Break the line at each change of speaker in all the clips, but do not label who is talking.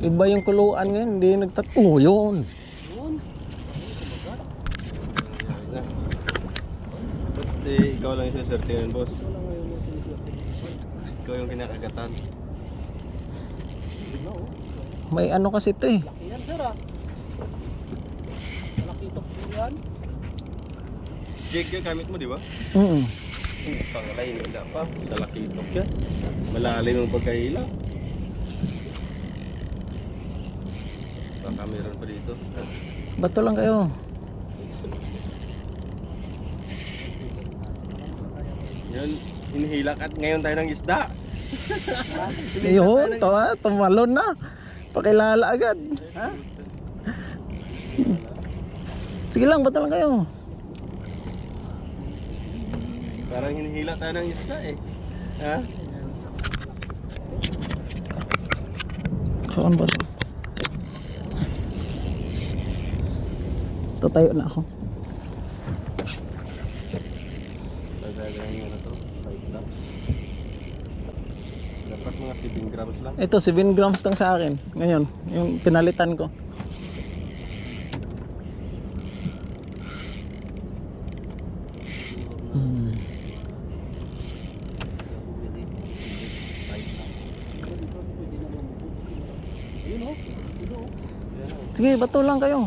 Iba yung kuluan ngayon, hindi nagtat... Yun.
Ba't ikaw lang yung sinaswerte yan, boss? Ikaw yung kinakagatan.
May ano kasi ito eh.
Laki yan, sir ah. Malaki ito po yan.
Jig yung gamit mo, di ba? Pangalay, wala pa. Malaki ito yan. Malalim ang pagkaila. Baka meron pa dito.
Bato lang kayo.
Yan, inihilak at ngayon tayo ng isda.
Yun, tumalon na. Pakilala agad. Ha? Sige lang, bato lang kayo.
Parang hinihila tayo ng isda eh. Ha?
Saan ba ito? Tatayo na ako.
Pagkagahin mo na to. 5 lang. Dapat mga 7 grams lang.
Ito, 7 grams lang sa akin. Ngayon, yung pinalitan ko. Sige, bato lang kayo.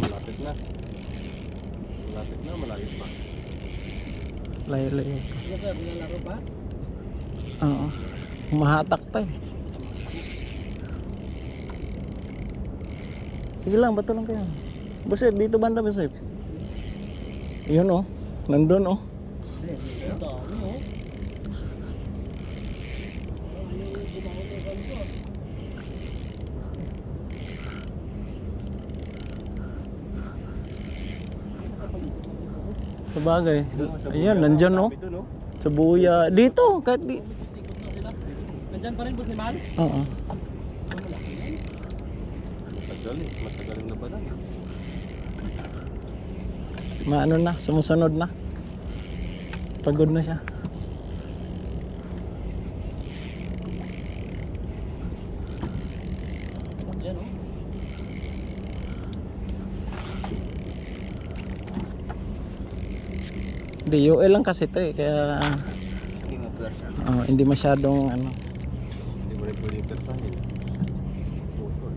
Malapit na. Malapit na, malayo pa.
Layo-layo.
Ano sir, binalaro ba?
Oo. Mahatak pa eh. Sige lang, bato lang kayo. Busep, dito banda, Busep. Yun oh. Nandun oh.
Ang dami oh.
Sabagay. Ayan, nandyan no. Sa buya. Dito, kahit di.
Nandyan pa rin po si Man?
Oo.
Matagal eh. Matagal yung labanan.
Maano na, sumusunod na. Pagod na siya.
Yan oh.
Hindi, UL lang kasi ito eh. Kaya
Hindi mo flash ah.
hindi masyadong ano.
Hindi mo rin pwede yung persahin. Putol.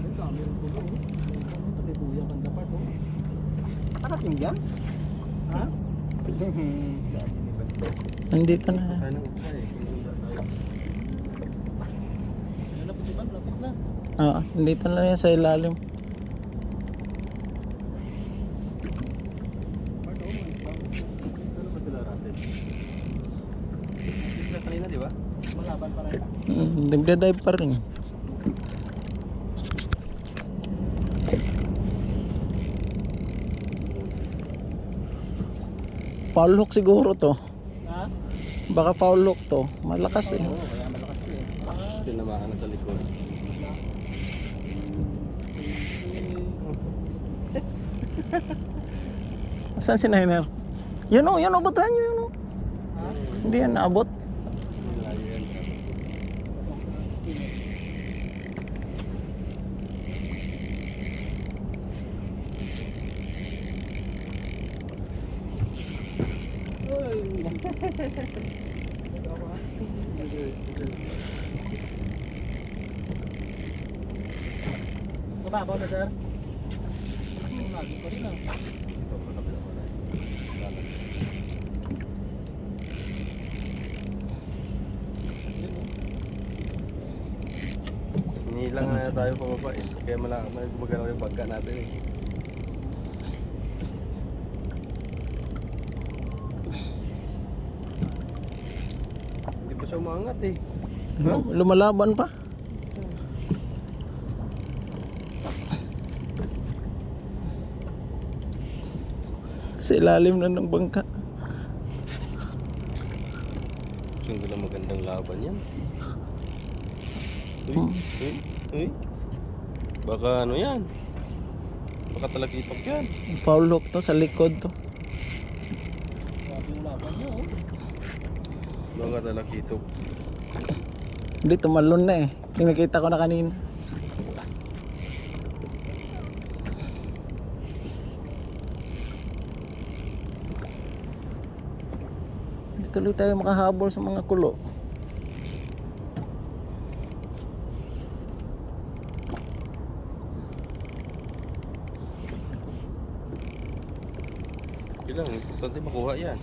Ang dami rin po oh. May buya kang dapat oh.
Parating yan?
Ha?
Nandito na.
Tayo ng ukay eh.
Yan na po si Man, lapit na.
Oo, nandito na yan sa ilalim.
Ano ba sila Russell? Sila kanina di ba?
Malaban pa rin.
Nagda-dive pa rin. Foul hook siguro to.
Ha?
Baka foul hook to. Malakas eh.
Oo, kaya malakas eh.
Tinamaan na sa likod.
Saan si Niner? Yun o, batuhan nyo yun o. Hindi yan naabot.
Malayo yan.
Mababaw na sir. Lagi pa rin ah.
Hindi lang na tayo pumaba eh. Kaya magalaw yung bangka natin eh. Hindi pa siya umangat eh.
Lumalaban pa. Sa ilalim na ng bangka.
Sungguh na magandang laban yan. Uy. Baka ano yan? Baka talakitok yan.
Foul hook to sa likod to.
Grabe yung laban niya, oh.
Baka talakitok.
Hindi, tumalon na eh. Yung nakita ko na kanina. Hindi tuloy tayo makahabol sa mga kulo.
Kailang, importante makuha yan.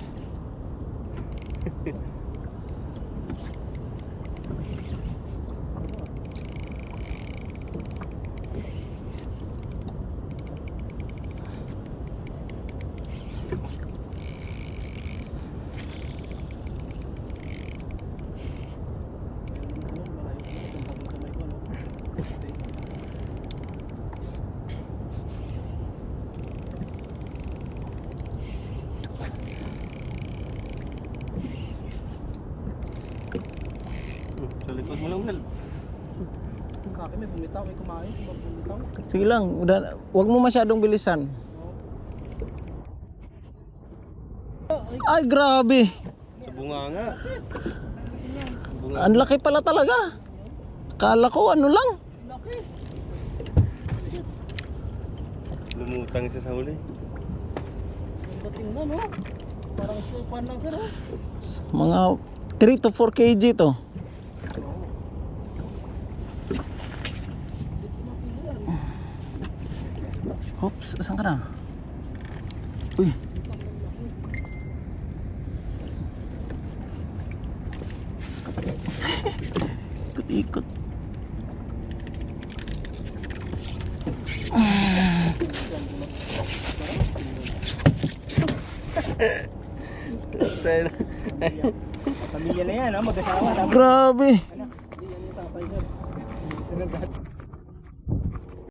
Sa likod mo lang, Mel.
Kaki may bumitaw, may kumain. Pag bumitaw.
Sige lang, huwag mo masyadong bilisan. Ay, grabe.
Sa bunganga.
Ang laki pala talaga. Kala ko ano lang.
Laki.
Lumutang siya sa huli.
Ganda tingnan, no? Parang supan lang sila.
Mga 3 to 4 kg to. Oops, saan ka na? Uy. Ikot-ikot.
Pamilya na yan, no? Mag-asawa.
Grabe.
Hindi yan yung tatay, sir.